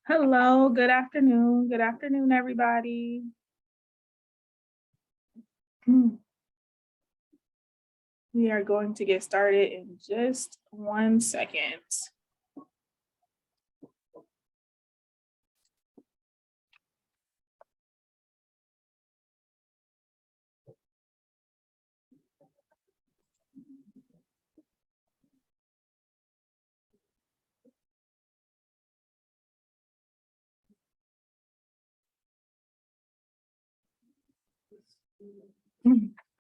Hello, good afternoon. Good afternoon, everybody. We are going to get started in just 1 second.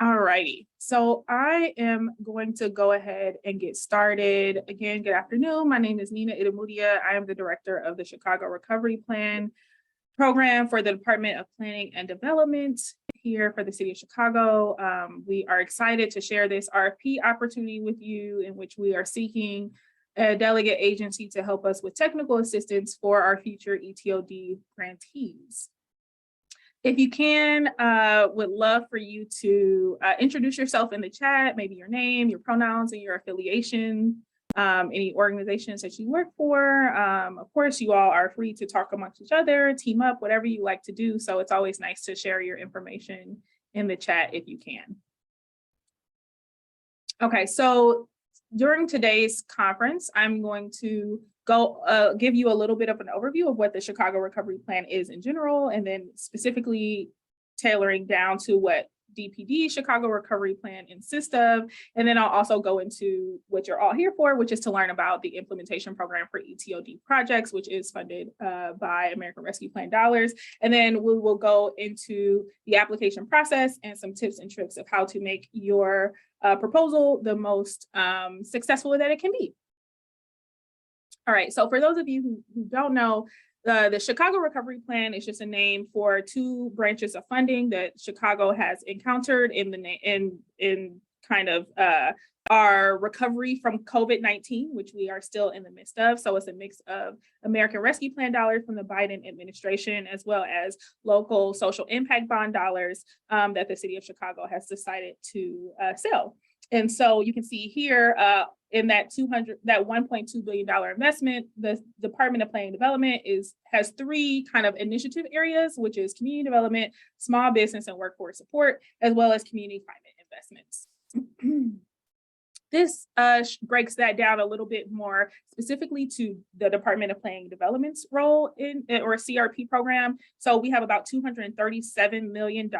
All righty, so I am going to go ahead and get started. Again, good afternoon. My name is Nina Idamudia. I am the director of the Chicago Recovery Plan program for the Department of Planning and Development here for the city of Chicago. We are excited to share this RFP opportunity with you, in which we are seeking a delegate agency to help us with technical assistance for our future ETOD grantees. If you can, would love for you to introduce yourself in the chat, maybe your name, your pronouns, and your affiliation, any organizations that you work for. Of course, you all are free to talk amongst each other, team up, whatever you like to do. So it's always nice to share your information in the chat if you can. Okay, so during today's conference, I'm going to give you a little bit of an overview of what the Chicago Recovery Plan is in general, and then specifically tailoring down to what DPD Chicago Recovery Plan consists of. And then I'll also go into what you're all here for, which is to learn about the implementation program for ETOD projects, which is funded by American Rescue Plan dollars. And then we will go into the application process and some tips and tricks of how to make your proposal the most successful that it can be. All right, so for those of you who don't know, the Chicago Recovery Plan is just a name for two branches of funding that Chicago has encountered in kind of our recovery from COVID-19, which we are still in the midst of. So it's a mix of American Rescue Plan dollars from the Biden administration, as well as local social impact bond dollars that the city of Chicago has decided to sell. And so you can see here in that $1.2 billion investment, the Department of Planning and Development has three kind of initiative areas, which is community development, small business and workforce support, as well as community climate investments. This breaks that down a little bit more specifically to the Department of Planning and Development's role in or CRP program. So we have about $237 million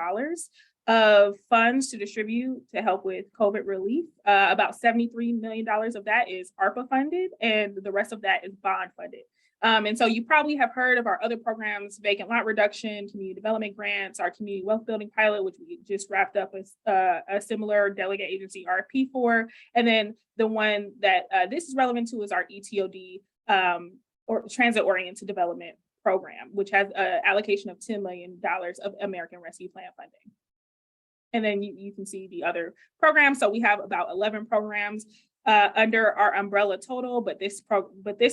of funds to distribute to help with COVID relief. About $73 million of that is ARPA funded, and the rest of that is bond funded. And so you probably have heard of our other programs: vacant lot reduction, community development grants, our community wealth building pilot, which we just wrapped up with a similar delegate agency RFP for. And then the one that this is relevant to is our ETOD or transit oriented development program, which has an allocation of $10 million of American Rescue Plan funding. And then you can see the other programs. So we have about 11 programs under our umbrella total, but this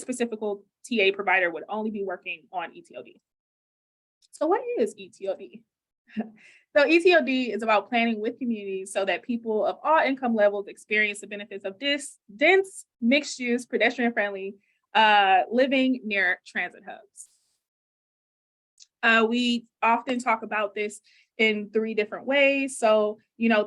specific TA provider would only be working on ETOD. So what is ETOD? So ETOD is about planning with communities so that people of all income levels experience the benefits of this dense, mixed-use, pedestrian-friendly living near transit hubs. We often talk about this in three different ways. So,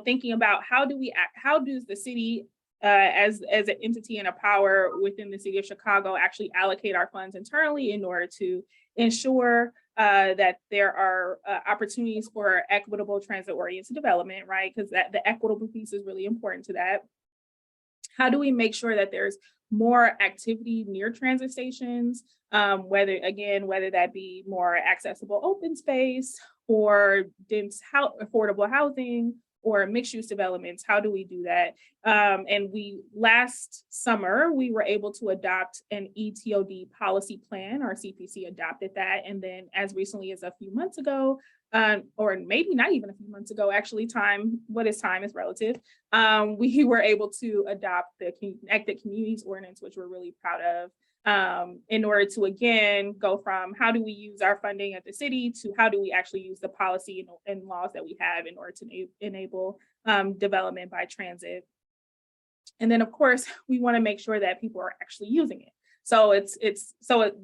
thinking about how does the city as an entity and a power within the city of Chicago actually allocate our funds internally in order to ensure that there are opportunities for equitable transit-oriented development, right? Because the equitable piece is really important to that. How do we make sure that there's more activity near transit stations, whether that be more accessible open space or dense affordable housing or mixed-use developments? How do we do that? And last summer, we were able to adopt an ETOD policy plan. Our CPC adopted that. And then as recently as a few months ago, or maybe not even a few months ago, actually, what is time is relative. We were able to adopt the Connected Communities Ordinance, which we're really proud of, in order to, again, go from how do we use our funding at the city to how do we actually use the policy and laws that we have in order to enable development by transit. And then, of course, we want to make sure that people are actually using it. So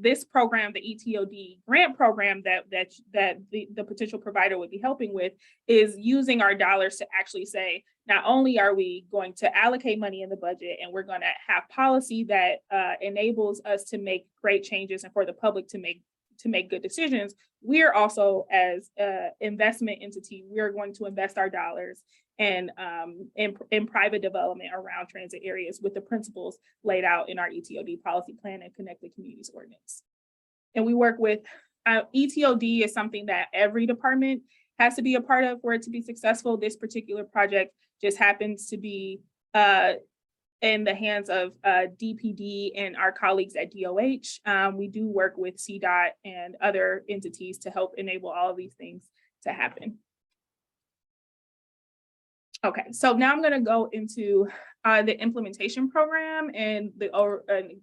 this program, the ETOD grant program that the potential provider would be helping with, is using our dollars to actually say, not only are we going to allocate money in the budget and we're going to have policy that enables us to make great changes and for the public to make good decisions, we're also, as an investment entity, we're going to invest our dollars in private development around transit areas with the principles laid out in our ETOD policy plan and Connected Communities Ordinance. And we work with, ETOD is something that every department has to be a part of for it to be successful. This particular project just happens to be in the hands of DPD and our colleagues at DOH. We do work with CDOT and other entities to help enable all of these things to happen. Okay, so now I'm going to go into the implementation program and go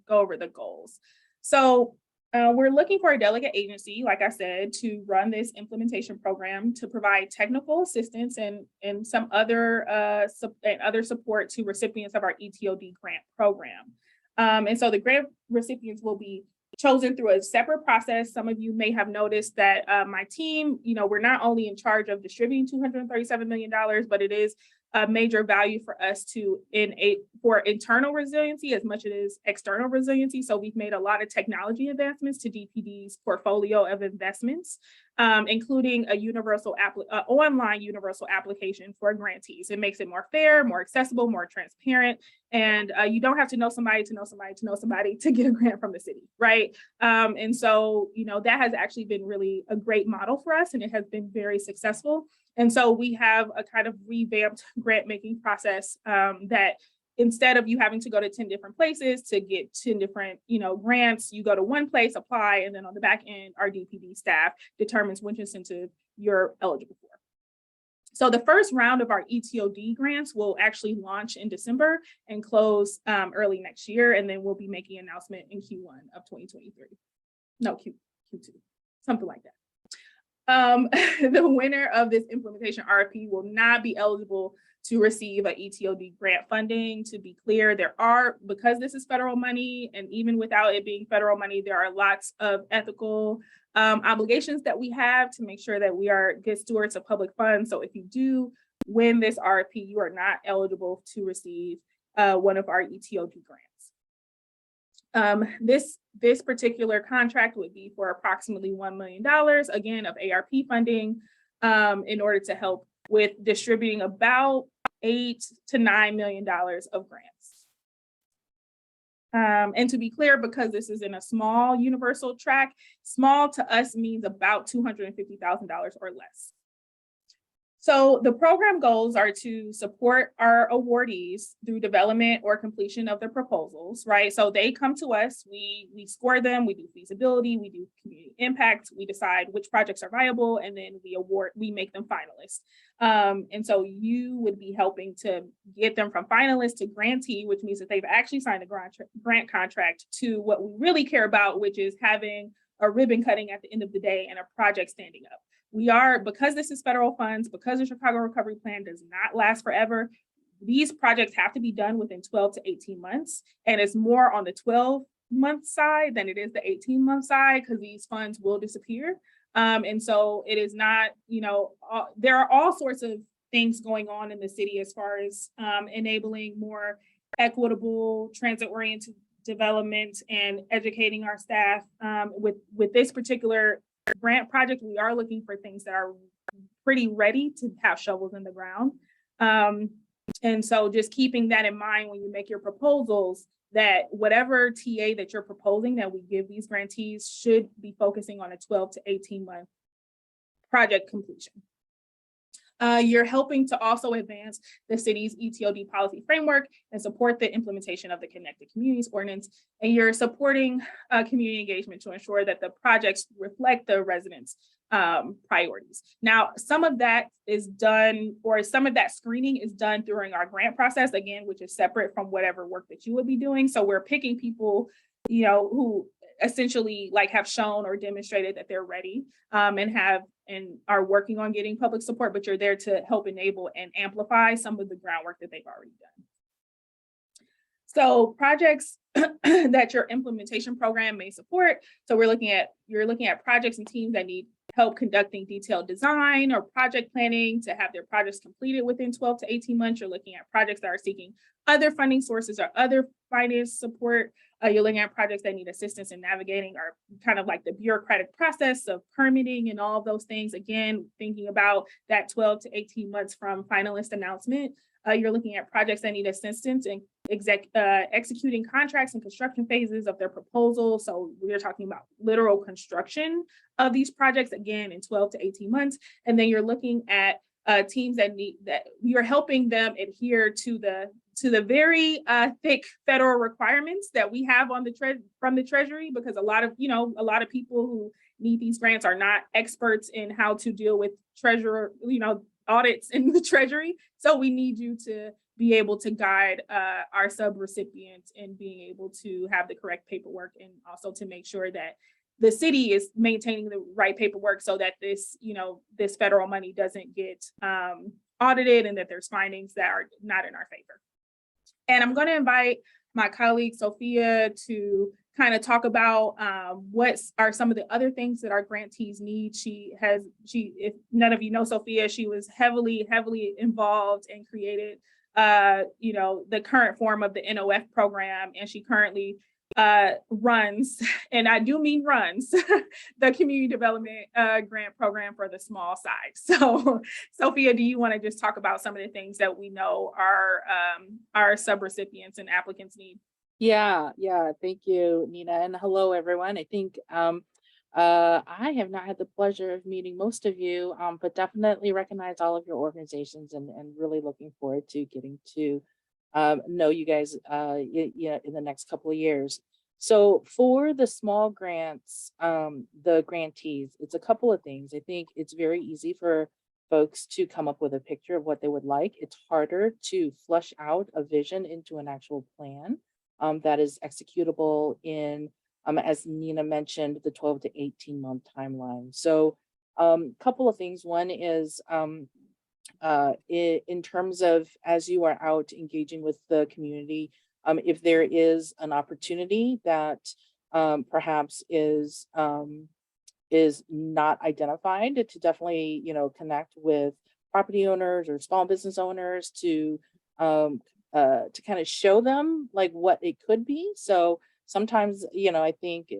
over the goals. So we're looking for a delegate agency, like I said, to run this implementation program, to provide technical assistance and some other support to recipients of our ETOD grant program. And so the grant recipients will be chosen through a separate process. Some of you may have noticed that my team, we're not only in charge of distributing $237 million, but it is a major value for us for internal resiliency as much as it is external resiliency. So we've made a lot of technology advancements to DPD's portfolio of investments, including a online universal application for grantees. It makes it more fair, more accessible, more transparent, and you don't have to know somebody to know somebody to know somebody to get a grant from the city, right? And so, that has actually been really a great model for us, and it has been very successful. And so we have a kind of revamped grant making process that instead of you having to go to 10 different places to get 10 different, grants, you go to one place, apply, and then on the back end, our DPD staff determines which incentive you're eligible for. So the first round of our ETOD grants will actually launch in December and close early next year. And then we'll be making an announcement in Q1 of 2023. No, Q2, something like that. The winner of this implementation RFP will not be eligible to receive an ETOD grant funding. To be clear, because this is federal money, and even without it being federal money, there are lots of ethical obligations that we have to make sure that we are good stewards of public funds. So if you do win this RFP, you are not eligible to receive one of our ETOD grants. This particular contract would be for approximately $1 million, again, of ARP funding, in order to help with distributing about $8 to $9 million of grants. And to be clear, because this is in a small universal track, small to us means about $250,000 or less. So the program goals are to support our awardees through development or completion of their proposals, right? So they come to us, we score them, we do feasibility, we do community impact, we decide which projects are viable, and then we make them finalists. And so you would be helping to get them from finalist to grantee, which means that they've actually signed a grant contract, to what we really care about, which is having a ribbon cutting at the end of the day and a project standing up. Because this is federal funds, because the Chicago Recovery Plan does not last forever, these projects have to be done within 12 to 18 months. And it's more on the 12-month side than it is the 18-month side, because these funds will disappear. And so it is not, there are all sorts of things going on in the city as far as enabling more equitable, transit-oriented development and educating our staff. With this particular grant project, we are looking for things that are pretty ready to have shovels in the ground. And so just keeping that in mind when you make your proposals, that whatever TA that you're proposing that we give these grantees should be focusing on a 12 to 18 month project completion. You're helping to also advance the city's ETOD policy framework and support the implementation of the Connected Communities Ordinance. And you're supporting community engagement to ensure that the projects reflect the residents' priorities. Now, some of that is done, or some of that screening is done during our grant process, again, which is separate from whatever work that you would be doing. So we're picking people, who essentially have shown or demonstrated that they're ready and are working on getting public support, but you're there to help enable and amplify some of the groundwork that they've already done. So projects that your implementation program may support. So you're looking at projects and teams that need help conducting detailed design or project planning to have their projects completed within 12 to 18 months. You're looking at projects that are seeking other funding sources or other finance support. You're looking at projects that need assistance in navigating or kind of like the bureaucratic process of permitting and all of those things. Again, thinking about that 12 to 18 months from finalist announcement. You're looking at projects that need assistance in executing contracts and construction phases of their proposal. So we're talking about literal construction of these projects, again, in 12 to 18 months. And then you're looking at teams that you're helping them adhere to the very thick federal requirements that we have on from the Treasury, because a lot of people who need these grants are not experts in how to deal with audits in the Treasury. So we need you to be able to guide our sub-recipients in being able to have the correct paperwork, and also to make sure that the city is maintaining the right paperwork so that this federal money doesn't get audited and that there's findings that are not in our favor. And I'm going to invite my colleague Sophia to kind of talk about what are some of the other things that our grantees need. If none of you know Sophia, she was heavily involved and created the current form of the NOF program, and she currently runs, and I do mean runs, the community development grant program for the small side. So Sophia, do you want to just talk about some of the things that we know our sub-recipients and applicants need? Yeah, thank you, Nina, and hello everyone. I think I have not had the pleasure of meeting most of you, but definitely recognize all of your organizations, and really looking forward to getting to know you guys in the next couple of years. So for the small grants, the grantees, it's a couple of things. I think it's very easy for folks to come up with a picture of what they would like. It's harder to flush out a vision into an actual plan that is executable in, as Nina mentioned, the 12 to 18 month timeline. So couple of things. One is in terms of, as you are out engaging with the community, if there is an opportunity that perhaps is not identified, to definitely connect with property owners or small business owners to kind of show them like what it could be. So sometimes I think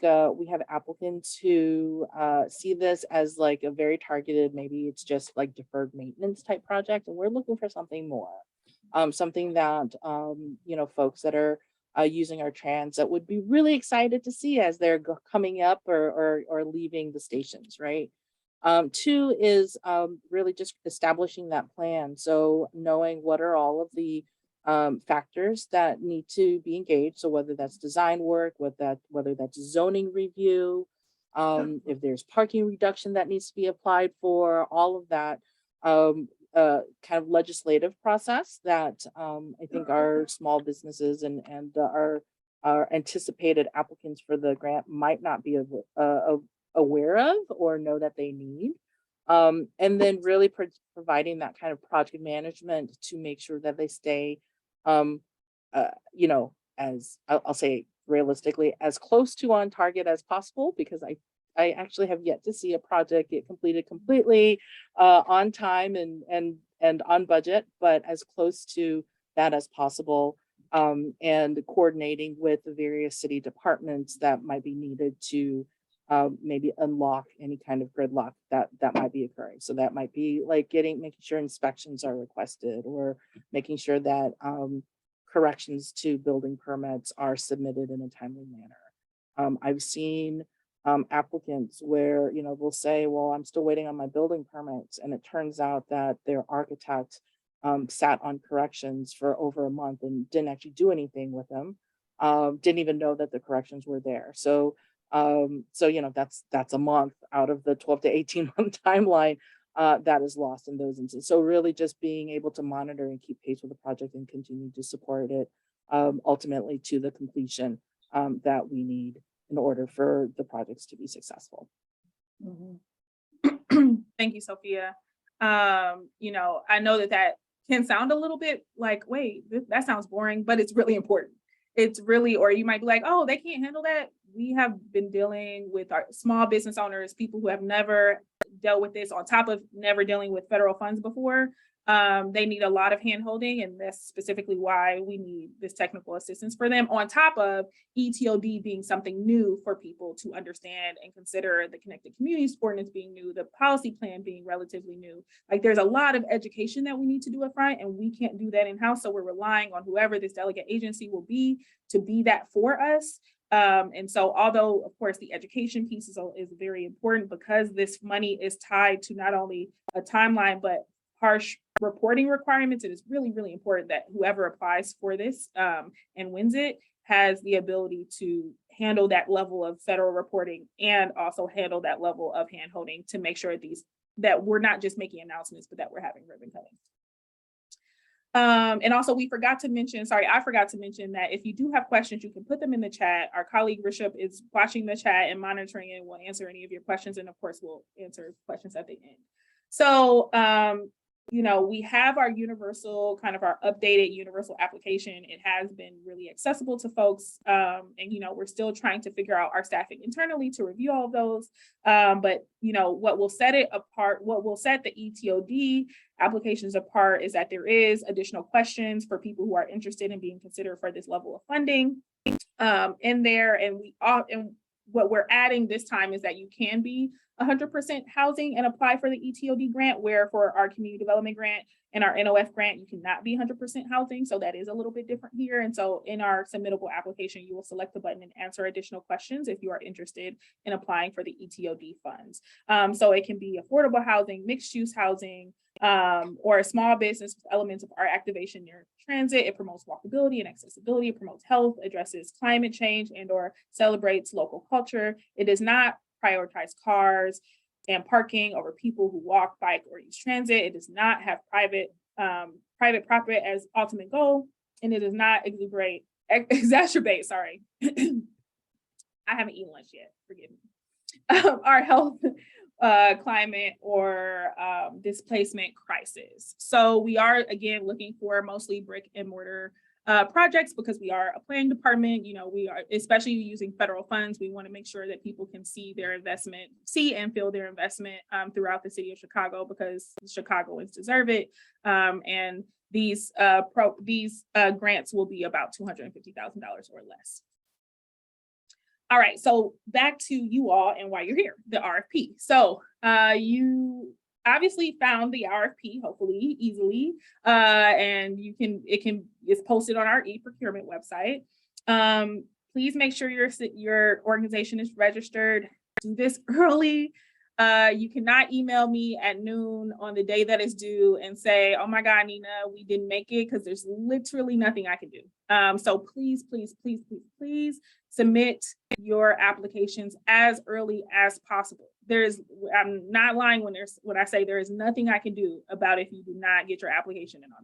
we have applicants who see this as like a very targeted, maybe it's just like deferred maintenance type project, and we're looking for something more, something that folks that are using our transit would be really excited to see as they're coming up or leaving the stations, right? Two is really just establishing that plan. So knowing what are all of the factors that need to be engaged. So whether that's design work, whether that's zoning review, if there's parking reduction that needs to be applied for, all of that kind of legislative process that I think our small businesses and our anticipated applicants for the grant might not be aware of or know that they need. And then really providing that kind of project management to make sure that they stay, as I'll say realistically, as close to on target as possible, because I actually have yet to see a project get completed completely on time and on budget, but as close to that as possible, and coordinating with the various city departments that might be needed to maybe unlock any kind of gridlock that might be occurring. So that might be like making sure inspections are requested, or making sure that corrections to building permits are submitted in a timely manner. I've seen applicants where they'll say, well, I'm still waiting on my building permits, and it turns out that their architect sat on corrections for over a month and didn't actually do anything with them, didn't even know that the corrections were there. So that's a month out of the 12 to 18 month timeline that is lost in those instances. So really just being able to monitor and keep pace with the project and continue to support it ultimately to the completion that we need in order for the projects to be successful. Mm-hmm. Thank you, Sophia. I know that can sound a little bit like, wait, that sounds boring, but it's really important. It's really, or you might be like, oh, they can't handle that. We have been dealing with our small business owners, people who have never dealt with this, on top of never dealing with federal funds before. They need a lot of hand holding, and that's specifically why we need this technical assistance for them, on top of ETOD being something new for people to understand and consider, the Connected Communities Ordinance being new, the policy plan being relatively new. Like, there's a lot of education that we need to do up front, and we can't do that in-house. So we're relying on whoever this delegate agency will be to be that for us. And so, although of course the education piece is very important, because this money is tied to not only a timeline, but harsh reporting requirements, it is really, really important that whoever applies for this and wins it has the ability to handle that level of federal reporting, and also handle that level of handholding to make sure that we're not just making announcements, but that we're having ribbon cutting. And also, I forgot to mention that if you do have questions, you can put them in the chat. Our colleague Rishabh is watching the chat and monitoring it, and will answer any of your questions. And of course, we'll answer questions at the end. So, we have our our updated universal application. It has been really accessible to folks. And, we're still trying to figure out our staffing internally to review all of those. But, what will set it apart, what will set the ETOD applications apart, is that there is additional questions for people who are interested in being considered for this level of funding in there. And what we're adding this time is that you can be 100% housing and apply for the ETOD grant, where for our community development grant and our NOF grant, you cannot be 100% housing. So that is a little bit different here. And so in our submittable application, you will select the button and answer additional questions if you are interested in applying for the ETOD funds. So it can be affordable housing, mixed use housing, or a small business with elements of art activation near transit. It promotes walkability and accessibility, it promotes health, addresses climate change, and/or celebrates local culture. It does not prioritize cars and parking over people who walk, bike, or use transit. It does not have private profit as ultimate goal, and it does not exacerbate, sorry. I haven't eaten lunch yet, forgive me. Our health, climate, or displacement crisis. So we are, again, looking for mostly brick and mortar projects, because we are a planning department. We are, especially using federal funds, we want to make sure that people can see and feel their investment throughout the city of Chicago, because Chicagoans deserve it. And these grants will be about $250,000 or less. All right, so back to you all and why you're here, the RFP. So you obviously found the RFP, hopefully easily, and it's posted on our e-procurement website. Please make sure your organization is registered. Do this early. You cannot email me at noon on the day that is due and say, oh my God, Nina, we didn't make it, because there's literally nothing I can do. So please, please, please, please, please submit your applications as early as possible. I'm not lying when I say there is nothing I can do about if you do not get your application in on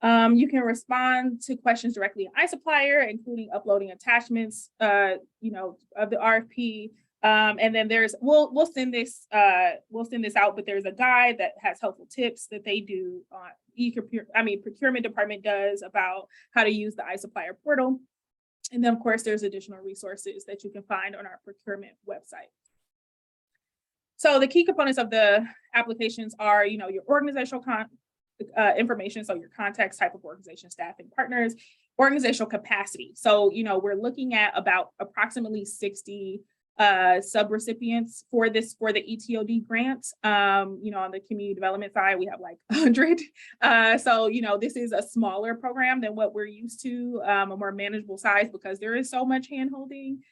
time. You can respond to questions directly in iSupplier, including uploading attachments, of the RFP. And then we'll send this out, but there's a guide that has helpful tips that they do procurement department does about how to use the iSupplier portal. And then of course there's additional resources that you can find on our procurement website. So the key components of the applications are, your organizational information, so your contacts, type of organization, staff, and partners, organizational capacity. So, we're looking at about approximately 60 sub-recipients for the ETOD grant. On the community development side, we have like 100. So, this is a smaller program than what we're used to, a more manageable size, because there is so much hand-holding.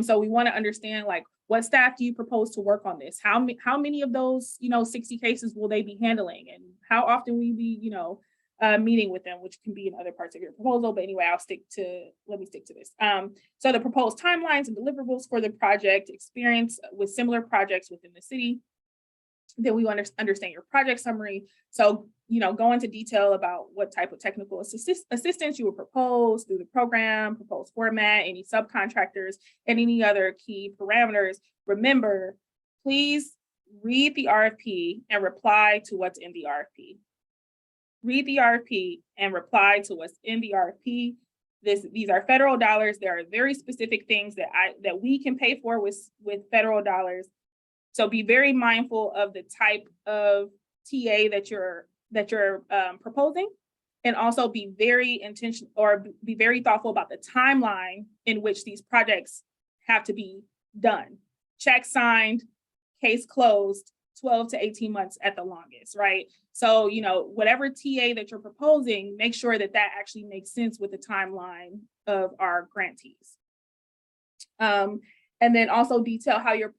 So we want to understand, like, what staff do you propose to work on this? How many of those, 60 cases will they be handling? And how often will you be, meeting with them, which can be in other parts of your proposal. But anyway, let me stick to this. So the proposed timelines and deliverables for the project, experience with similar projects within the city. Then we understand your project summary. So, go into detail about what type of technical assistance you would propose through the program, proposed format, any subcontractors, and any other key parameters. Remember, please read the RFP and reply to what's in the RFP. read the RFP and reply to what's in the RFP. These are federal dollars. There are very specific things that we can pay for with federal dollars. So be very mindful of the type of TA that you're proposing, and also be very intentional or be very thoughtful about the timeline in which these projects have to be done. Check signed, case closed, 12 to 18 months at the longest, right? So, whatever TA that you're proposing, make sure that actually makes sense with the timeline of our grantees. And then also detail how your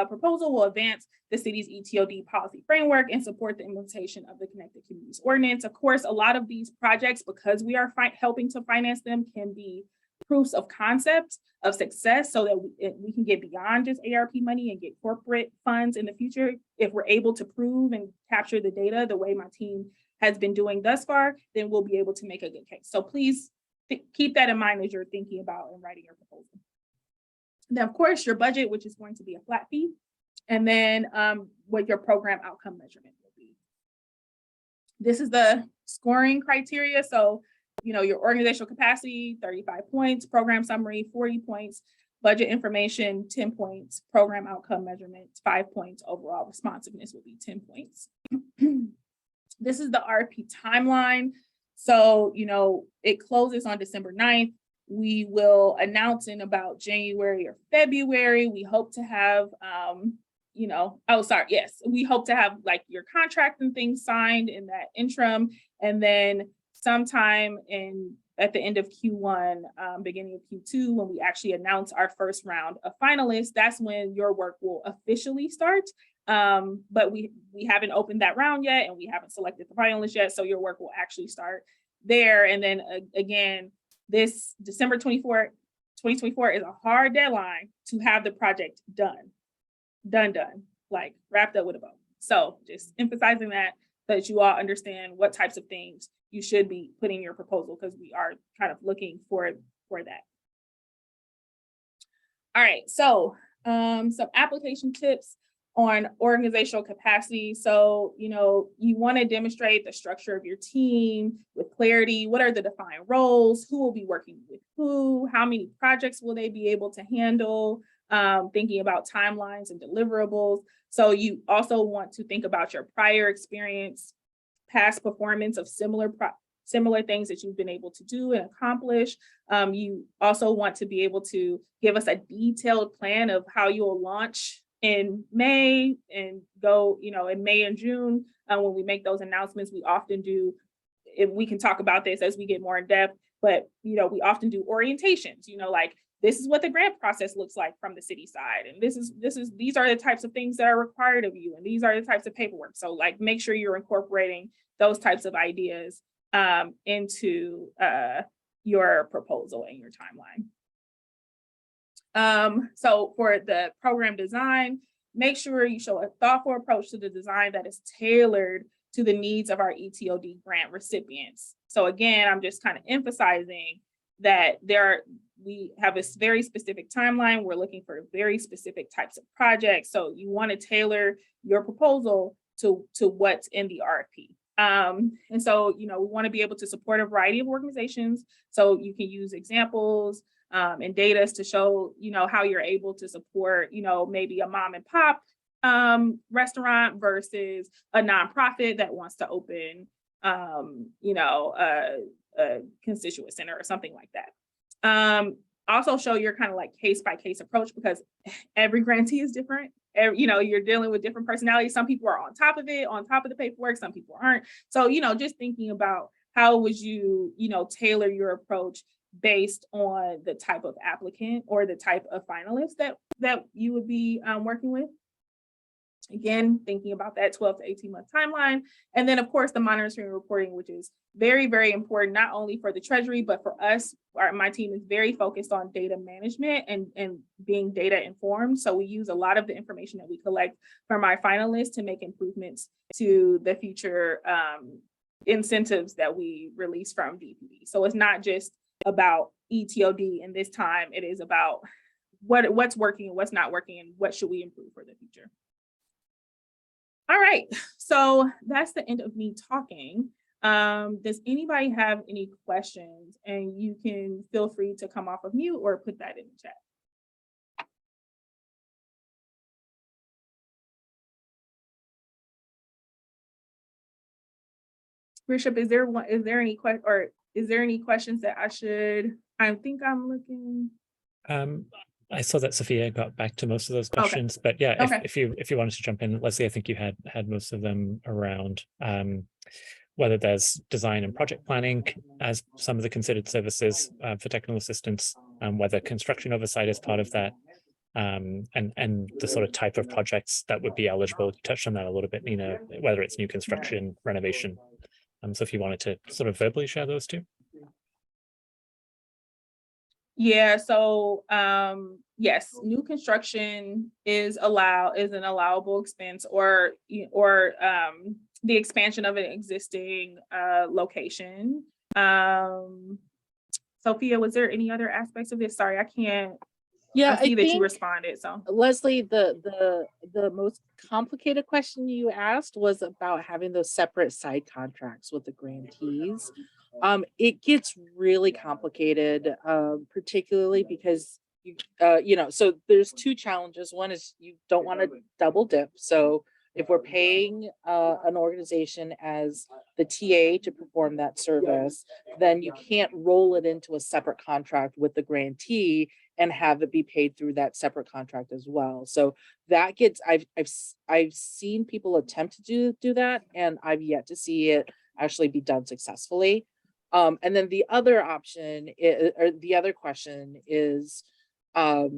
proposal will advance the city's ETOD policy framework and support the implementation of the Connected Communities Ordinance. Of course, a lot of these projects, because we are helping to finance them, can be proofs of concept of success so that we can get beyond just ARP money and get corporate funds in the future. If we're able to prove and capture the data the way my team has been doing thus far, then we'll be able to make a good case. So please keep that in mind as you're thinking about and writing your proposal. Then, of course, your budget, which is going to be a flat fee, and then what your program outcome measurement will be. This is the scoring criteria. So, your organizational capacity, 35 points, program summary, 40 points, budget information, 10 points, program outcome measurement, 5 points, overall responsiveness will be 10 points. This is the RFP timeline. So, it closes on December 9th. We will announce in about January or February. We hope to have, we hope to have like your contract and things signed in that interim. And then sometime at the end of Q1, beginning of Q2, when we actually announce our first round of finalists, that's when your work will officially start. But we haven't opened that round yet, and we haven't selected the finalists yet. So your work will actually start there. And then again, this December 24th, 2024 is a hard deadline to have the project done, like wrapped up with a bow. So just emphasizing that you all understand what types of things you should be putting in your proposal, because we are kind of looking for that. All right, so some application tips on organizational capacity. So, you want to demonstrate the structure of your team with clarity. What are the defined roles? Who will be working with who? How many projects will they be able to handle? Thinking about timelines and deliverables. So you also want to think about your prior experience, past performance of similar things that you've been able to do and accomplish. You also want to be able to give us a detailed plan of how you will launch in May and go, in May and June. When we make those announcements, we often do, if we can talk about this as we get more in depth, but, we often do orientations, like this is what the grant process looks like from the city side. And these are the types of things that are required of you. And these are the types of paperwork. So like, make sure you're incorporating those types of ideas into your proposal and your timeline. So for the program design, make sure you show a thoughtful approach to the design that is tailored to the needs of our ETOD grant recipients. So again, I'm just kind of emphasizing that we have a very specific timeline. We're looking for very specific types of projects. So you want to tailor your proposal to what's in the RFP. And so, we want to be able to support a variety of organizations. So you can use examples and data to show, how you're able to support, maybe a mom and pop restaurant versus a nonprofit that wants to open, a constituent center or something like that. Also show your kind of like case by case approach, because every grantee is different. You're dealing with different personalities. Some people are on top of the paperwork, some people aren't. So, just thinking about how would you, tailor your approach based on the type of applicant or the type of finalist that you would be working with. Again, thinking about that 12 to 18 month timeline. And then of course, the monitoring and reporting, which is very, very important, not only for the Treasury, but for us. My team is very focused on data management and being data informed. So we use a lot of the information that we collect from our finalists to make improvements to the future incentives that we release from DPD. So it's not just about ETOD in this time, it is about what's working and what's not working and what should we improve for the future. All right, so that's the end of me talking. Does anybody have any questions? And you can feel free to come off of mute or put that in the chat. Bishop, is there any questions that I think I'm looking? I saw that Sophia got back to most of those questions, but yeah, Okay. if you wanted to jump in, Leslie, I think you had most of them around whether there's design and project planning as some of the considered services for technical assistance, whether construction oversight is part of that, and the sort of type of projects that would be eligible. You touched on that a little bit, Nina, whether it's new construction, renovation. So if you wanted to sort of verbally share those two. Yeah, so yes, new construction is an allowable expense, or the expansion of an existing location. Sophia, was there any other aspects of this? Sorry, I can't. Yeah, I see that you responded. So Leslie, the most complicated question you asked was about having those separate side contracts with the grantees. It gets really complicated, particularly because so there's two challenges. One is you don't want to double dip. So if we're paying an organization as the TA to perform that service, then you can't roll it into a separate contract with the grantee and have it be paid through that separate contract as well. So that gets, I've seen people attempt to do that, and I've yet to see it actually be done successfully. And then the other option is, or the other question is, so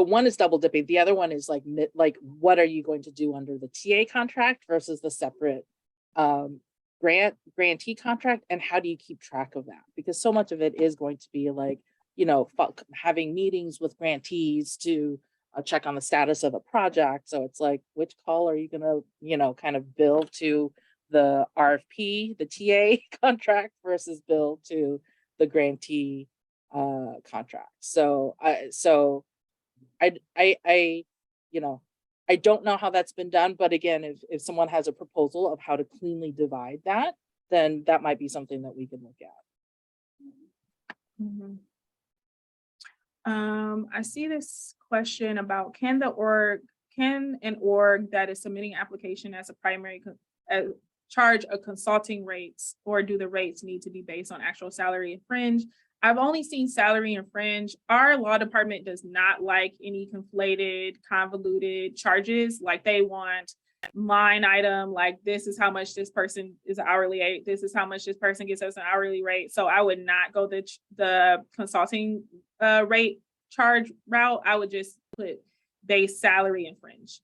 one is double dipping. The other one is like what are you going to do under the TA contract versus the separate grantee contract, and how do you keep track of that? Because so much of it is going to be like, having meetings with grantees to check on the status of a project. So it's like, which call are you gonna, kind of bill to the RFP, the TA contract versus bill to the grantee contract. So I don't know how that's been done, but again, if someone has a proposal of how to cleanly divide that, then that might be something that we can look at. Mm-hmm. I see this question about can an org that is submitting application as a primary charge a consulting rates, or do the rates need to be based on actual salary and fringe? I've only seen salary and fringe. Our law department does not like any conflated, convoluted charges. Like they want line item, like this is how much this person is hourly rate, this is how much this person gets us an hourly rate. So I would not go the consulting rate charge route. I would just put base salary and fringe.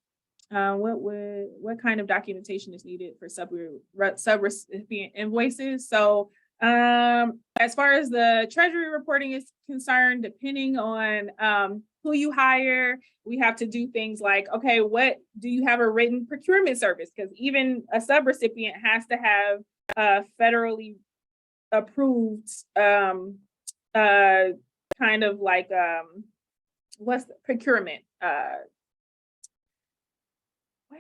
What kind of documentation is needed for sub-recipient invoices? So as far as the treasury reporting is concerned, depending on who you hire, we have to do things like, okay, what do you have a written procurement service? Because even a subrecipient has to have a federally approved kind of like what's the procurement? Why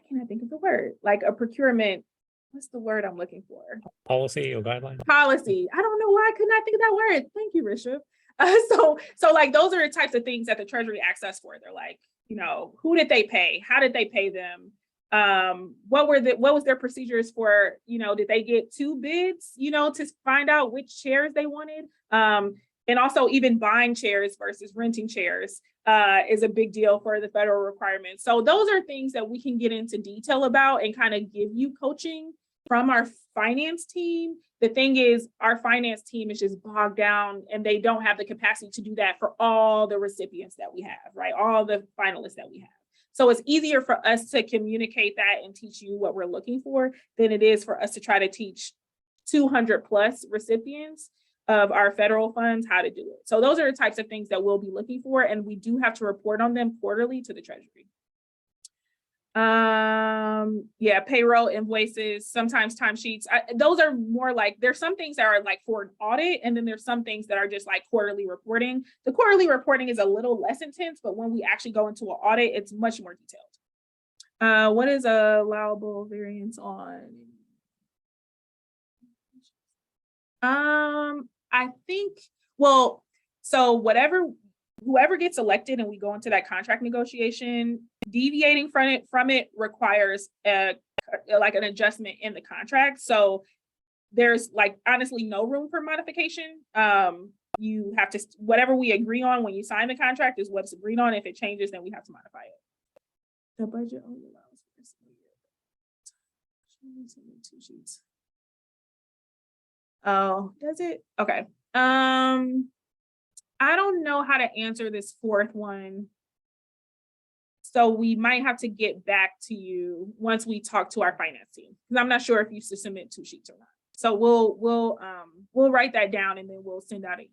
can't I think of the word? Like a procurement. What's the word I'm looking for? Policy or guideline? Policy. I don't know why I could not think of that word. Thank you, Risha. So like those are the types of things that the Treasury asks us for. They're like, who did they pay? How did they pay them? What was their procedures for, did they get 2 bids, to find out which chairs they wanted? And also even buying chairs versus renting chairs is a big deal for the federal requirements. So those are things that we can get into detail about and kind of give you coaching from our finance team. The thing is, our finance team is just bogged down and they don't have the capacity to do that for all the recipients that we have, right? All the finalists that we have. So it's easier for us to communicate that and teach you what we're looking for than it is for us to try to teach 200 plus recipients of our federal funds how to do it. So those are the types of things that we'll be looking for, and we do have to report on them quarterly to the Treasury. Yeah, payroll invoices, sometimes timesheets. Those are more like, there's some things that are like for an audit, and then there's some things that are just like quarterly reporting. The quarterly reporting is a little less intense, but when we actually go into an audit, it's much more detailed. What is allowable variance on? I think, well, so whoever gets elected and we go into that contract negotiation, deviating from it requires like an adjustment in the contract. So there's like honestly no room for modification. You have to, whatever we agree on when you sign the contract is what's agreed on. If it changes, then we have to modify it. The budget only allows for this year. 2 sheets. Oh, does it? Okay. I don't know how to answer this fourth one. So we might have to get back to you once we talk to our finance team, because I'm not sure if you should submit 2 sheets or not. So we'll write that down and then we'll send out an email.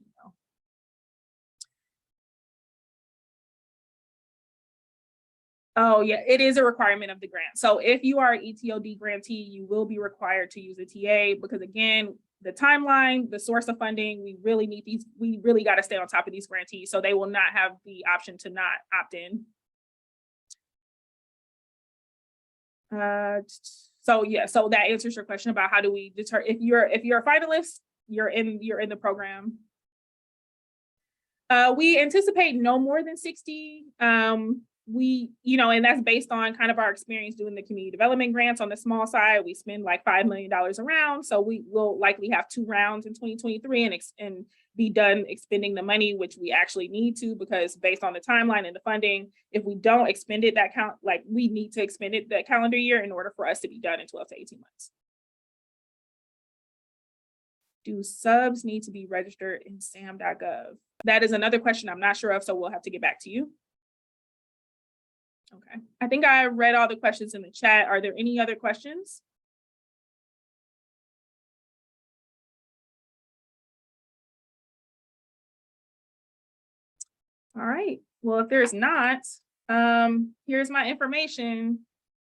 Oh yeah, it is a requirement of the grant. So if you are an ETOD grantee, you will be required to use a TA, because again, the timeline, the source of funding, we really need these, we really got to stay on top of these grantees, so they will not have the option to not opt in. So yeah, so that answers your question about how do we deter, if you're a finalist, you're in the program. We anticipate no more than 60. We, and that's based on kind of our experience doing the community development grants on the small side. We spend like $5 million a round. So we will likely have 2 rounds in 2023 and be done expending the money, which we actually need to, because based on the timeline and the funding, if we don't expend it we need to expend it that calendar year in order for us to be done in 12 to 18 months. Do subs need to be registered in sam.gov? That is another question I'm not sure of, so we'll have to get back to you. Okay, I think I read all the questions in the chat. Are there any other questions? All right, well, if there's not, here's my information.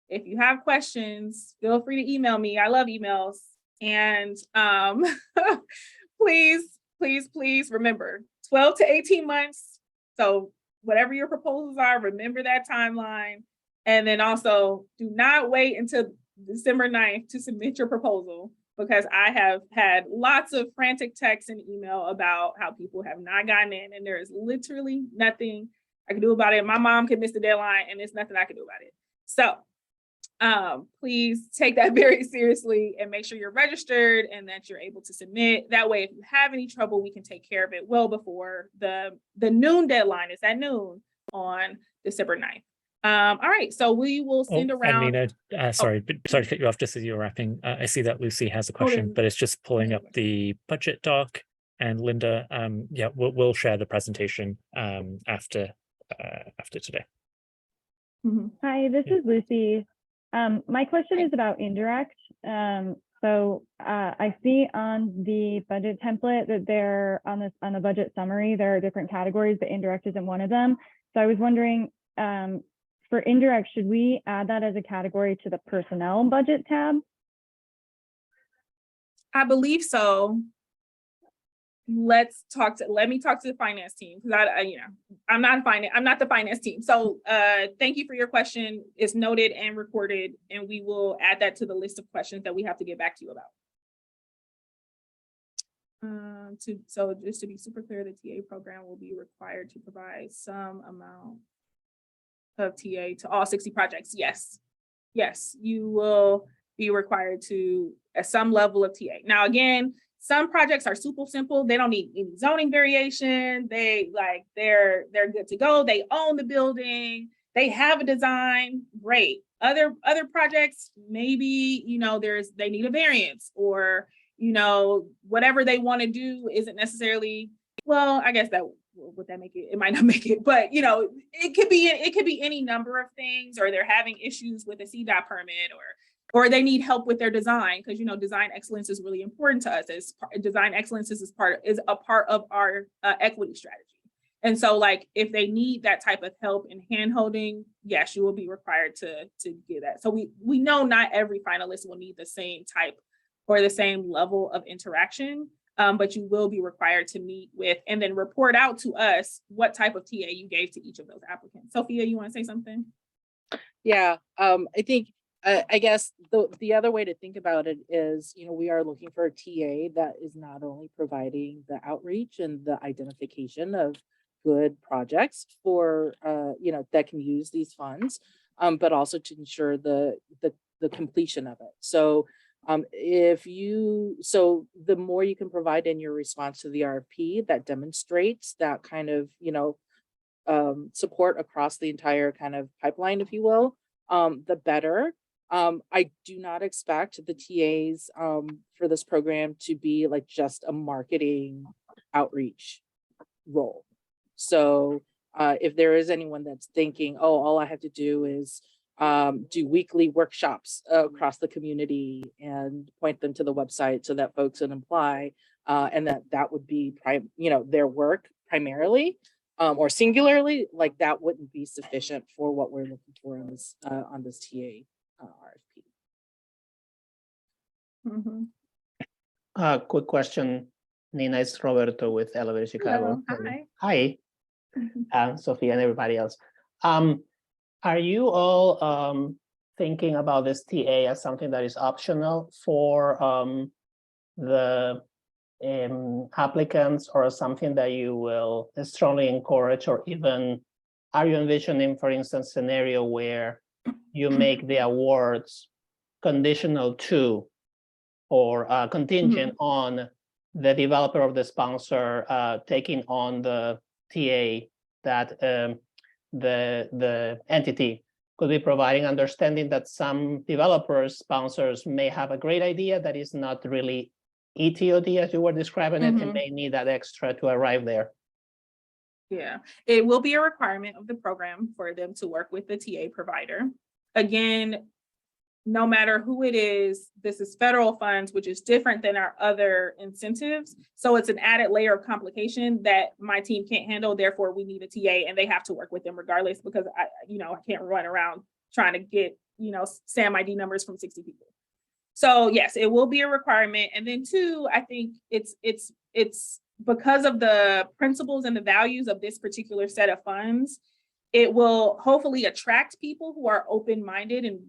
If you have questions, feel free to email me. I love emails. And please remember 12 to 18 months. So whatever your proposals are, remember that timeline. And then also do not wait until December 9th to submit your proposal, because I have had lots of frantic texts and email about how people have not gotten in, and there is literally nothing I can do about it. My mom could miss the deadline and there's nothing I can do about it. So please take that very seriously and make sure you're registered and that you're able to submit. That way, if you have any trouble, we can take care of it well before the noon deadline. Is at noon on December 9th. All right, so we will send around. Nina, sorry to cut you off just as you're wrapping. I see that Lucy has a question, but it's just pulling up the budget doc. And Linda, yeah, we'll share the presentation after today. Hi, this is Lucy. My question is about indirect. So I see on the budget template that there on the budget summary, there are different categories, but indirect isn't one of them. So I was wondering, for indirect, should we add that as a category to the personnel budget tab? I believe so. Let me talk to the finance team, because I'm not the finance team. So thank you for your question. It's noted and recorded, and we will add that to the list of questions that we have to get back to you about. So just to be super clear, the TA program will be required to provide some amount of TA to all 60 projects. Yes, you will be required to at some level of TA. Now, again, some projects are super simple. They don't need any zoning variation. They're good to go. They own the building. They have a design. Great. Other projects, maybe, they need a variance, or, whatever they want to do isn't necessarily, well, I guess that would that make it? It might not make it, but it could be any number of things, or they're having issues with a CDOT permit, or they need help with their design, because design excellence is really important to us. Design excellence is a part of our equity strategy. And so, like, if they need that type of help and hand-holding, yes, you will be required to get that. So we know not every finalist will need the same type or the same level of interaction, but you will be required to meet with and then report out to us what type of TA you gave to each of those applicants. Sophia, you want to say something? Yeah, I think, I guess the other way to think about it is, we are looking for a TA that is not only providing the outreach and the identification of good projects for, that can use these funds, but also to ensure the completion of it. So, so the more you can provide in your response to the RFP that demonstrates that kind of, support across the entire kind of pipeline, if you will, the better. I do not expect the TAs for this program to be like just a marketing outreach role. So if there is anyone that's thinking, oh, all I have to do is do weekly workshops across the community and point them to the website so that folks can apply, and that would be their work primarily, or singularly, like that wouldn't be sufficient for what we're looking for on this TA RFP. Quick question, Nina. It's Roberto with Elevate Chicago. Hello, hi. Hi, Sophia and everybody else. Are you all thinking about this TA as something that is optional for the applicants, or something that you will strongly encourage, or even are you envisioning, for instance, scenario where you make the awards conditional to or contingent on the developer or the sponsor taking on the TA that the entity could be providing, understanding that some developers, sponsors may have a great idea that is not really ETOD as you were describing it, and may need that extra to arrive there? Yeah, it will be a requirement of the program for them to work with the TA provider. Again, no matter who it is, this is federal funds, which is different than our other incentives. So it's an added layer of complication that my team can't handle. Therefore, we need a TA and they have to work with them regardless, because I can't run around trying to get, SAM ID numbers from 60 people. So yes, it will be a requirement. And then two, I think it's because of the principles and the values of this particular set of funds, it will hopefully attract people who are open-minded and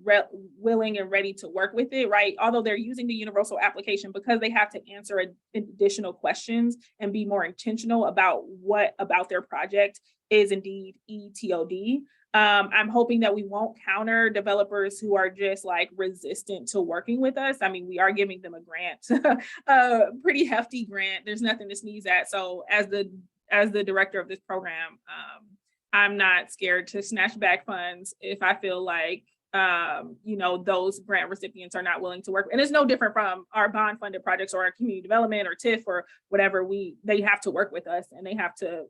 willing and ready to work with it, right? Although they're using the universal application, because they have to answer additional questions and be more intentional about what about their project is indeed ETOD. I'm hoping that we won't counter developers who are just like resistant to working with us. I mean, we are giving them a grant, a pretty hefty grant. There's nothing to sneeze at. So as the director of this program, I'm not scared to snatch back funds if I feel like, those grant recipients are not willing to work. And it's no different from our bond funded projects or our community development or TIF or whatever. They have to work with us and they have to,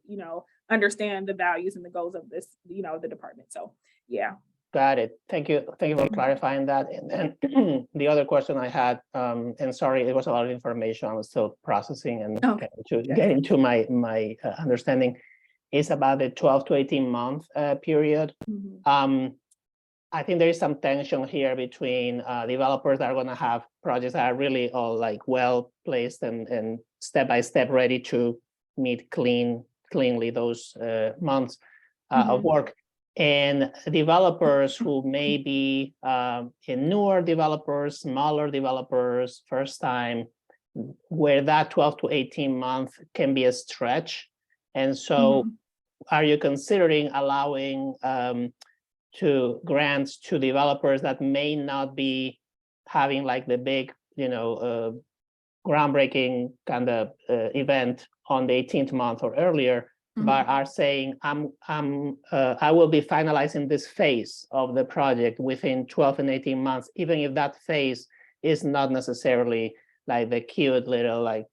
understand the values and the goals of this, the department. So, yeah. Got it. Thank you. Thank you for clarifying that. And then the other question I had, and sorry, it was a lot of information. I was still processing and getting to my understanding, is about the 12 to 18 month period. I think there is some tension here between developers that are going to have projects that are really all like well placed and step by step ready to meet cleanly those months of work, and developers who may be newer developers, smaller developers, first time, where that 12 to 18 month can be a stretch. And so are you considering allowing to grants to developers that may not be having like the big, groundbreaking kind of event on the 18th month or earlier, but are saying, I will be finalizing this phase of the project within 12 and 18 months, even if that phase is not necessarily like the cute little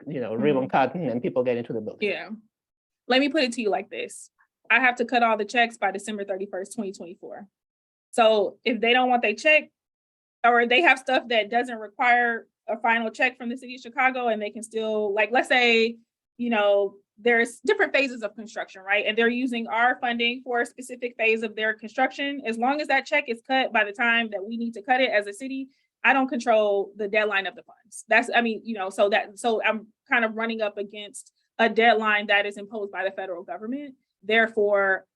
ribbon cutting and people get into the building. Yeah. Let me put it to you like this. I have to cut all the checks by December 31st, 2024. So if they don't want their check, or they have stuff that doesn't require a final check from the city of Chicago, and they can still, like, let's say, there's different phases of construction, right? And they're using our funding for a specific phase of their construction. As long as that check is cut by the time that we need to cut it as a city, I don't control the deadline of the funds. So I'm kind of running up against a deadline that is imposed by the federal government. Therefore,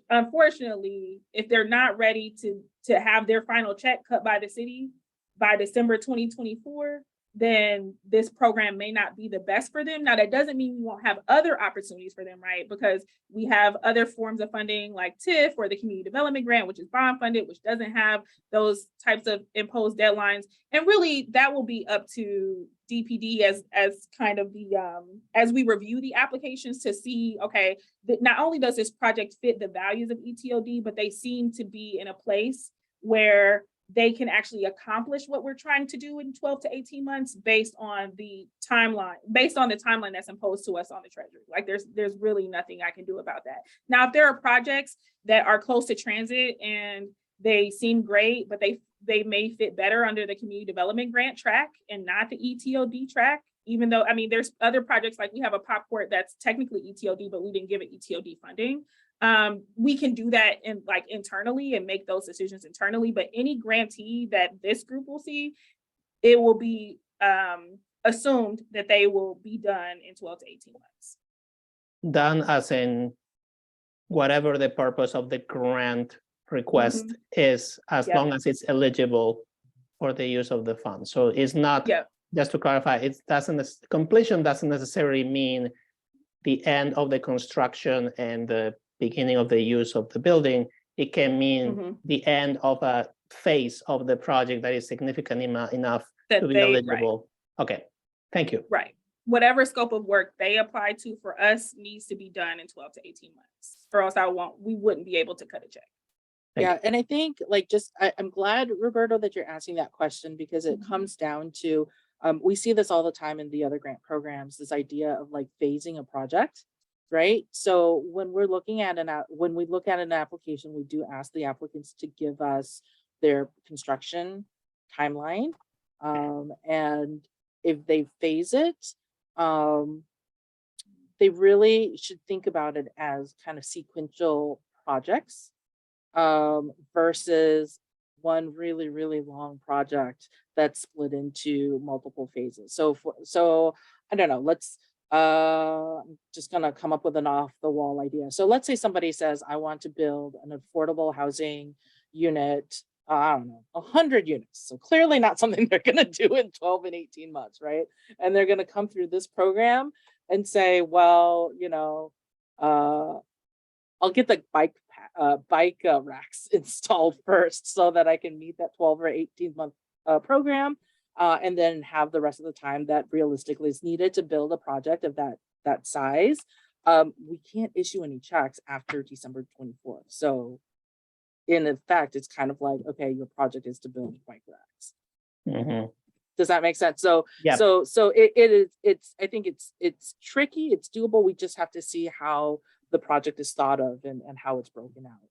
unfortunately, if they're not ready to have their final check cut by the city by December 2024, then this program may not be the best for them. Now, that doesn't mean we won't have other opportunities for them, right? Because we have other forms of funding like TIF or the Community Development Grant, which is bond funded, which doesn't have those types of imposed deadlines. And really, that will be up to DPD as kind of the, as we review the applications to see, okay, that not only does this project fit the values of ETOD, but they seem to be in a place where they can actually accomplish what we're trying to do in 12 to 18 months based on the timeline that's imposed to us on the Treasury. Like there's really nothing I can do about that. Now, if there are projects that are close to transit and they seem great, but they may fit better under the Community Development Grant track and not the ETOD track, even though, I mean, there's other projects like we have a pop court that's technically ETOD, but we didn't give it ETOD funding. We can do that internally and make those decisions internally, but any grantee that this group will see, it will be assumed that they will be done in 12 to 18 months. Done as in whatever the purpose of the grant request is, as long as it's eligible for the use of the fund. So it's not, just to clarify, completion doesn't necessarily mean the end of the construction and the beginning of the use of the building. It can mean the end of a phase of the project that is significant enough to be eligible. Right. Okay, thank you. Right. Whatever scope of work they apply to for us needs to be done in 12 to 18 months, or else we wouldn't be able to cut a check. And I think I'm glad, Roberto, that you're asking that question, because it comes down to, we see this all the time in the other grant programs, this idea of like phasing a project. Right. So when we're looking at an application, we do ask the applicants to give us their construction timeline. And if they phase it, they really should think about it as kind of sequential projects versus one really, really long project that's split into multiple phases. So I don't know, I'm just gonna come up with an off the wall idea. So let's say somebody says, I want to build an affordable housing unit, I don't know, 100 units. So clearly not something they're gonna do in 12 and 18 months, right? And they're gonna come through this program and say, well, I'll get the bike racks installed first so that I can meet that 12 or 18 month program. And then have the rest of the time that realistically is needed to build a project of that size. We can't issue any checks after December 24th. So in effect, it's kind of like, okay, your project is to build bike racks. Does that make sense? So I think it's tricky, it's doable. We just have to see how the project is thought of and how it's broken out.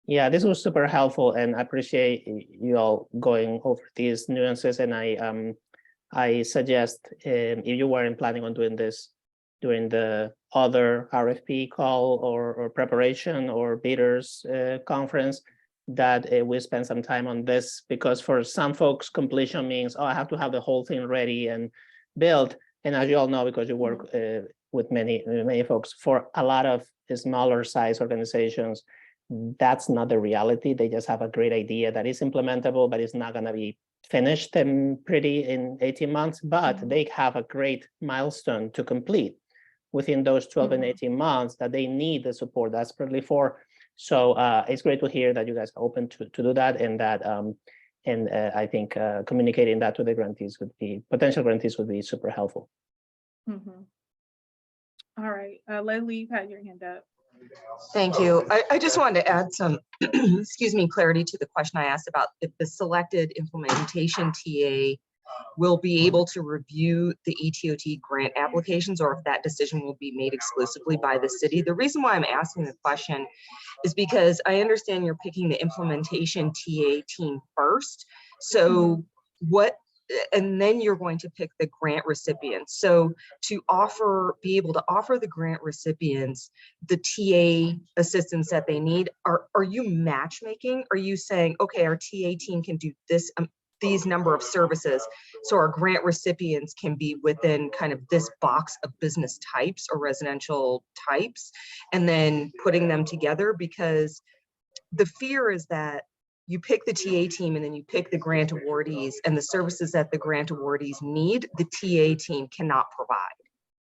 Yeah, this was super helpful, and I appreciate you all going over these nuances. And I suggest if you weren't planning on doing this during the other RFP call or preparation or bidders conference, that we spend some time on this, because for some folks, completion means, oh, I have to have the whole thing ready and built. And as you all know, because you work with many folks, for a lot of smaller size organizations, that's not the reality. They just have a great idea that is implementable, but it's not going to be finished and pretty in 18 months, but they have a great milestone to complete within those 12 and 18 months that they need the support desperately for. So it's great to hear that you guys are open to do that, and that I think communicating that to the grantees potential grantees would be super helpful. All right, Leslie, you've had your hand up. Thank you. I just wanted to add some, clarity to the question I asked about if the selected implementation TA will be able to review the ETOD grant applications, or if that decision will be made exclusively by the city. The reason why I'm asking the question is because I understand you're picking the implementation TA team first. So and then you're going to pick the grant recipients. So to be able to offer the grant recipients the TA assistance that they need, are you matchmaking? Are you saying, okay, our TA team can do this these number of services. So our grant recipients can be within kind of this box of business types or residential types, and then putting them together, because the fear is that you pick the TA team and then you pick the grant awardees, and the services that the grant awardees need, the TA team cannot provide,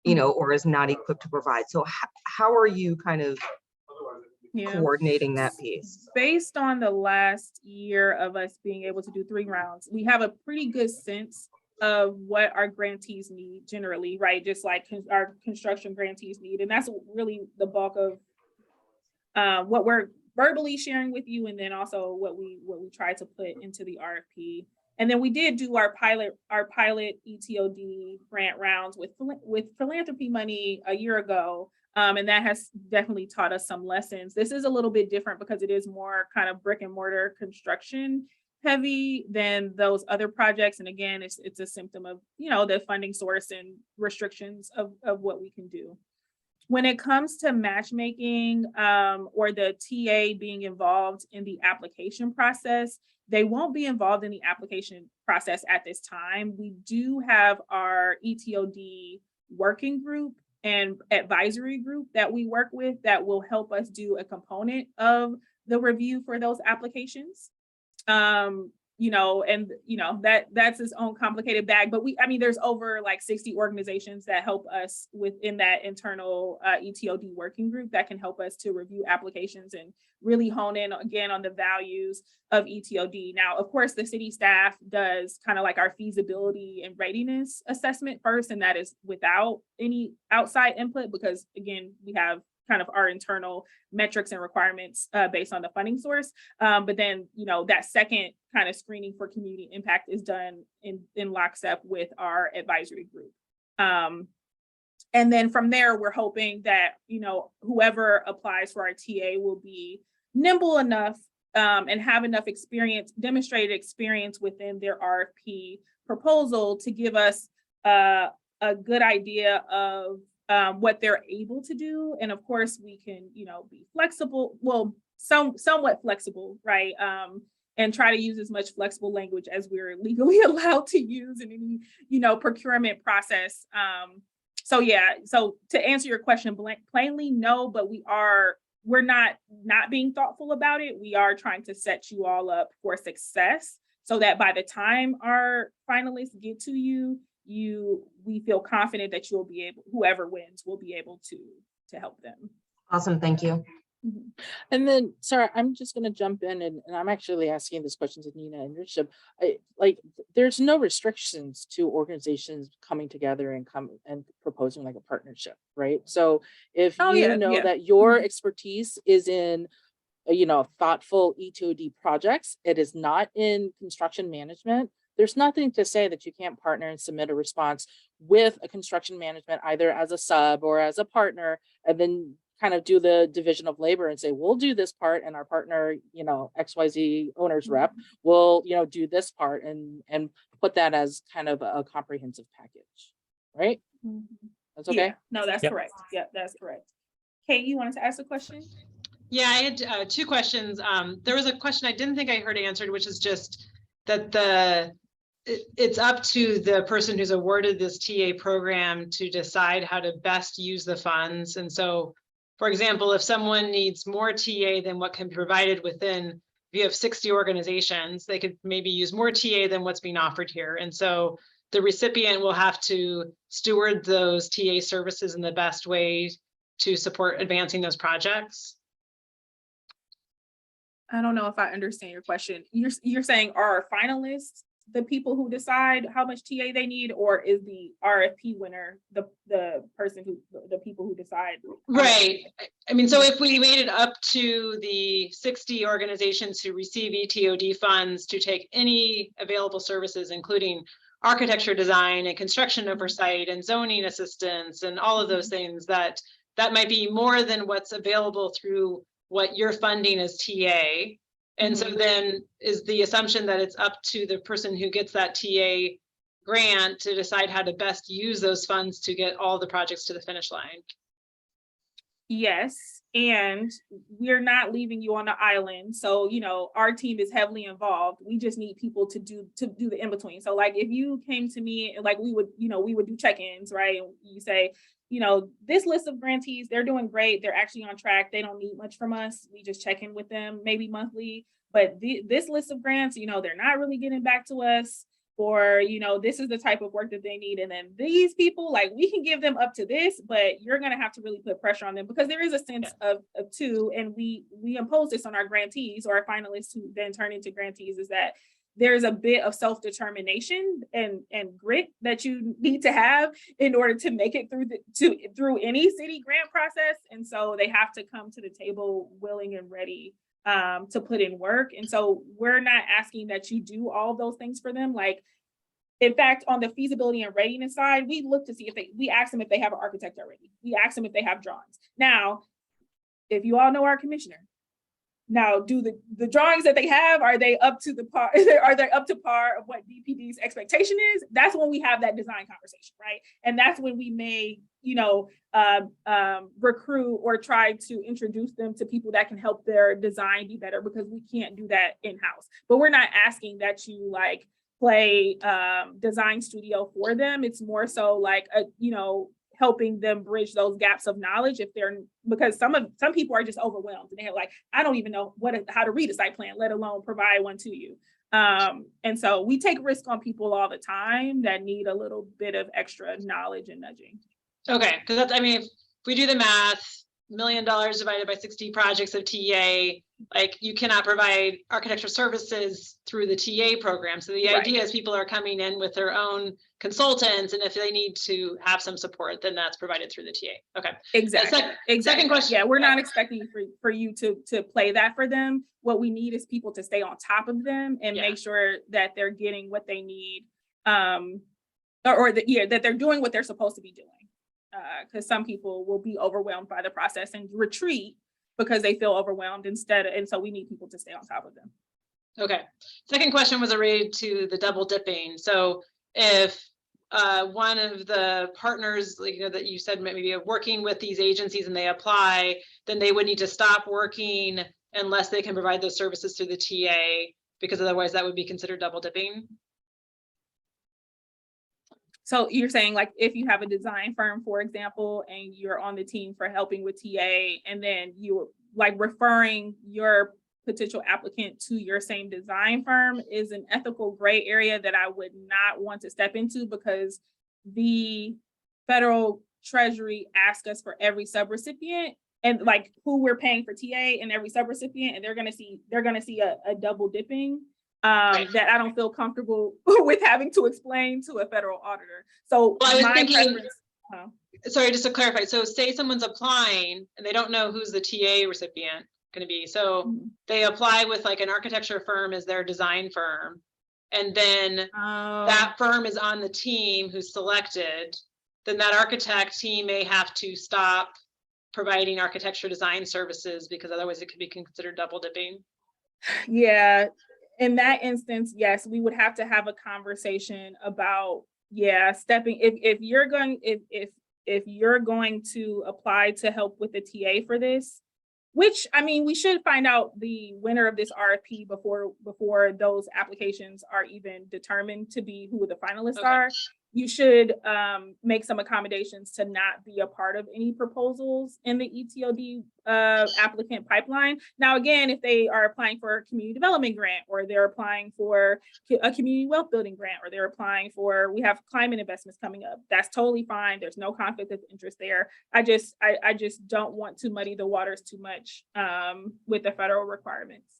you know, or is not equipped to provide. So how are you kind of coordinating that piece? Based on the last year of us being able to do 3 rounds, we have a pretty good sense of what our grantees need generally, right? Just like our construction grantees need. And that's really the bulk of what we're verbally sharing with you, and then also what we try to put into the RFP. And then we did do our pilot ETOD grant rounds with philanthropy money a year ago. And that has definitely taught us some lessons. This is a little bit different because it is more kind of brick and mortar construction heavy than those other projects. And again, it's a symptom of, you know, the funding source and restrictions of what we can do. When it comes to matchmaking or the TA being involved in the application process, they won't be involved in the application process at this time. We do have our ETOD working group and advisory group that we work with that will help us do a component of the review for those applications. You know, and you know, that's its own complicated bag, but there's over like 60 organizations that help us within that internal ETOD working group that can help us to review applications and really hone in again on the values of ETOD. Now, of course, the city staff does kind of like our feasibility and readiness assessment first, and that is without any outside input, because again, we have kind of our internal metrics and requirements based on the funding source. But then, you know, that second kind of screening for community impact is done in lockstep with our advisory group. And then from there, we're hoping that, you know, whoever applies for our TA will be nimble enough and have enough experience, demonstrated experience within their RFP proposal to give us a good idea of what they're able to do. And of course, we can, you know, be flexible, well, somewhat flexible, right? And try to use as much flexible language as we're legally allowed to use in any, you know, procurement process. So yeah, so to answer your question plainly, no, but we're not being thoughtful about it. We are trying to set you all up for success so that by the time our finalists get to you, we feel confident that you'll be able, whoever wins will be able to help them. Awesome, thank you. Mm-hmm. And then, Sarah, I'm just going to jump in, and I'm actually asking this question to Nina and Richard. There's no restrictions to organizations coming together and proposing like a partnership, right? So if that your expertise is in, you know, thoughtful ETOD projects, it is not in construction management, there's nothing to say that you can't partner and submit a response with a construction management, either as a sub or as a partner, and then kind of do the division of labor and say, we'll do this part, and our partner, you know, XYZ owners rep will, you know, do this part, and put that as kind of a comprehensive package, right? That's okay? Yeah, no, that's correct. Yeah, that's correct. Kate, you wanted to ask a question? Yeah, I had 2 questions. There was a question I didn't think I heard answered, which is just that it's up to the person who's awarded this TA program to decide how to best use the funds. And so, for example, if someone needs more TA than what can be provided within, if you have 60 organizations, they could maybe use more TA than what's being offered here. And so the recipient will have to steward those TA services in the best way to support advancing those projects. I don't know if I understand your question. You're saying, are finalists the people who decide how much TA they need, or is the RFP winner the people who decide? Right. I mean, so if we made it up to the 60 organizations who receive ETOD funds to take any available services, including architecture design and construction oversight and zoning assistance and all of those things, that might be more than what's available through what you're funding as TA. And so then is the assumption that it's up to the person who gets that TA grant to decide how to best use those funds to get all the projects to the finish line. Yes, and we're not leaving you on the island. So, you know, our team is heavily involved. We just need people to do the in between. So like if you came to me, like we would, you know, we would do check-ins, right? And you say, you know, this list of grantees, they're doing great. They're actually on track. They don't need much from us. We just check in with them maybe monthly. But this list of grants, you know, they're not really getting back to us. Or, you know, this is the type of work that they need. And then these people, like we can give them up to this, but you're going to have to really put pressure on them because there is a sense of two, and we impose this on our grantees or our finalists who then turn into grantees, is that there's a bit of self-determination and grit that you need to have in order to make it through any city grant process. And so they have to come to the table willing and ready to put in work. And so we're not asking that you do all those things for them. Like, in fact, on the feasibility and readiness side, we look to see we ask them if they have an architect already. We ask them if they have drawings. Now, if you all know our commissioner, now do the drawings that they have, are they up to the par? Are they up to par of what DPD's expectation is? That's when we have that design conversation, right? And that's when we may, you know, recruit or try to introduce them to people that can help their design be better, because we can't do that in-house. But we're not asking that you like play design studio for them. It's more so like you know, helping them bridge those gaps of knowledge because some people are just overwhelmed and they're like, I don't even know how to read a site plan, let alone provide one to you. And so we take risk on people all the time that need a little bit of extra knowledge and nudging. Okay, because that's, I mean, if we do the math, $1 million divided by 60 projects of TA, like you cannot provide architecture services through the TA program. So the idea is people are coming in with their own consultants, and if they need to have some support, then that's provided through the TA. Okay. Exactly. Second question. Yeah, we're not expecting for you to play that for them. What we need is people to stay on top of them and make sure that they're getting what they need, that they're doing what they're supposed to be doing. Because some people will be overwhelmed by the process and retreat because they feel overwhelmed and so we need people to stay on top of them. Okay. Second question was related to the double dipping. So if one of the partners, like, you know, that you said maybe working with these agencies and they apply, then they would need to stop working unless they can provide those services through the TA, because otherwise that would be considered double dipping. So you're saying like if you have a design firm, for example, and you're on the team for helping with TA, and then you're like referring your potential applicant to your same design firm, is an ethical gray area that I would not want to step into, because the federal treasury asks us for every subrecipient and like who we're paying for TA and every subrecipient, and they're gonna see a double dipping. That I don't feel comfortable with having to explain to a federal auditor. So well, I was thinking, sorry, just to clarify. So say someone's applying and they don't know who's the TA recipient going to be. So they apply with like an architecture firm as their design firm. And then that firm is on the team who's selected. Then that architect team may have to stop providing architecture design services, because otherwise it could be considered double dipping. Yeah. In that instance, yes, we would have to have a conversation about, stepping, if you're going to apply to help with the TA for this, which, I mean, we should find out the winner of this RFP before those applications are even determined to be who the finalists are. You should make some accommodations to not be a part of any proposals in the ETOD applicant pipeline. Now, again, if they are applying for a community development grant, or they're applying for a community wealth building grant, or they're applying for, we have climate investments coming up, that's totally fine. There's no conflict of interest there. I just don't want to muddy the waters too much with the federal requirements.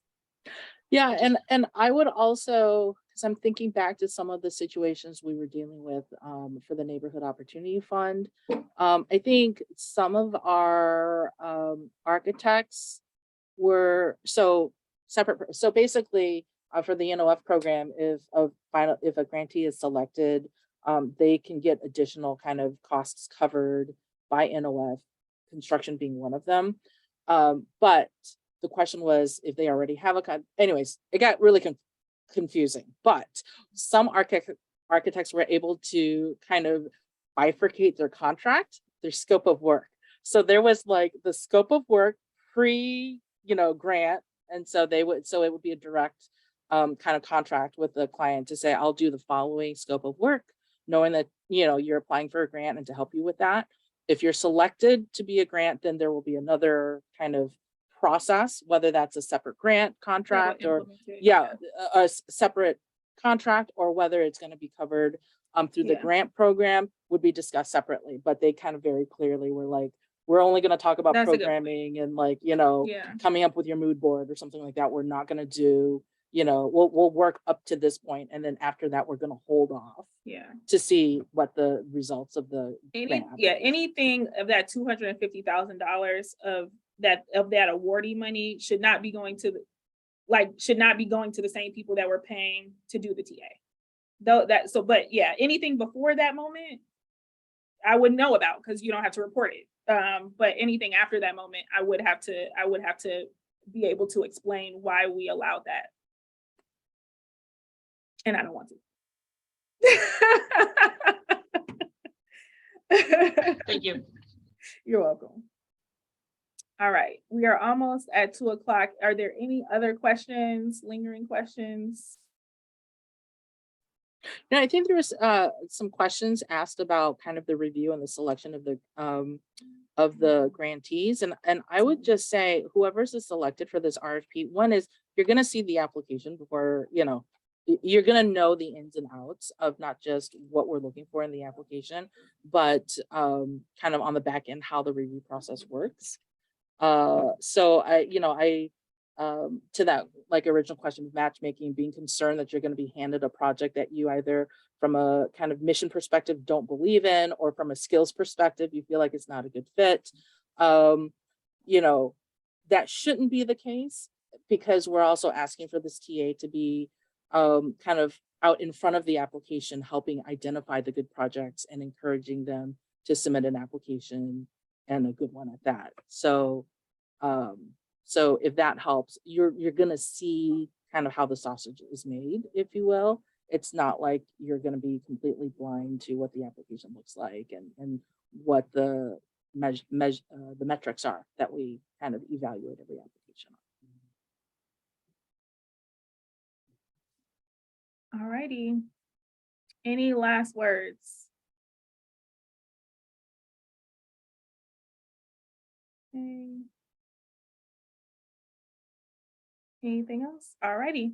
Yeah, and I would also, because I'm thinking back to some of the situations we were dealing with for the Neighborhood Opportunity Fund. I think some of our architects were separate. So basically, for the NOF program, if a grantee is selected, they can get additional kind of costs covered by NOF, construction being one of them. But the question was if they already have anyways, it got really confusing, but some architects were able to kind of bifurcate their contract, their scope of work. So there was like the scope of work pre, grant. And so it would be a direct kind of contract with the client to say, I'll do the following scope of work, knowing that, you're applying for a grant and to help you with that. If you're selected to be a grant, then there will be another kind of process, whether that's a separate grant contract or a separate contract, or whether it's going to be covered through the grant program would be discussed separately. But they kind of very clearly were like, we're only going to talk about programming and like, coming up with your mood board or something like that. We're not going to do, we'll work up to this point, and then after that we're going to hold off to see what the results of the anything of that $250,000 of that awardee money should not be going to the same people that were paying to do the TA. But anything before that moment I wouldn't know about because you don't have to report it. But anything after that moment, I would have to be able to explain why we allowed that. And I don't want to. Thank you. You're welcome. All right, we are almost at 2:00. Are there any other questions, lingering questions? No, I think there was some questions asked about kind of the review and the selection of the grantees. And I would just say whoever's is selected for this RFP, one is you're going to see the application before, you're going to know the ins and outs of not just what we're looking for in the application, but kind of on the back end, how the review process works. So I to that like original question of matchmaking, being concerned that you're going to be handed a project that you either from a kind of mission perspective don't believe in, or from a skills perspective you feel like it's not a good fit. That shouldn't be the case, because we're also asking for this TA to be kind of out in front of the application, helping identify the good projects and encouraging them to submit an application, and a good one at that. So if that helps, you're gonna see kind of how the sausage is made, if you will. It's not like you're gonna be completely blind to what the application looks like and what the metrics are that we kind of evaluate every application on. All righty. Any last words? Okay. Anything else? All righty.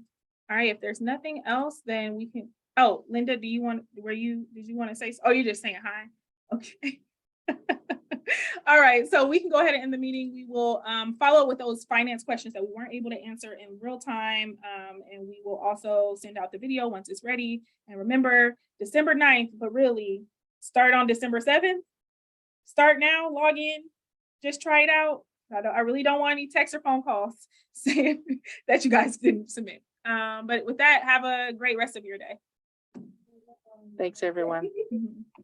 All right, if there's nothing else, then we can, oh, Linda, did you want to say, oh, you're just saying hi? Okay. All right, so we can go ahead and end the meeting. We will follow with those finance questions that we weren't able to answer in real time. And we will also send out the video once it's ready. And remember, December 9th, but really start on December 7th. Start now, log in, just try it out. I really don't want any text or phone calls saying that you guys didn't submit. But with that, have a great rest of your day. Thanks, everyone. Mm-hmm.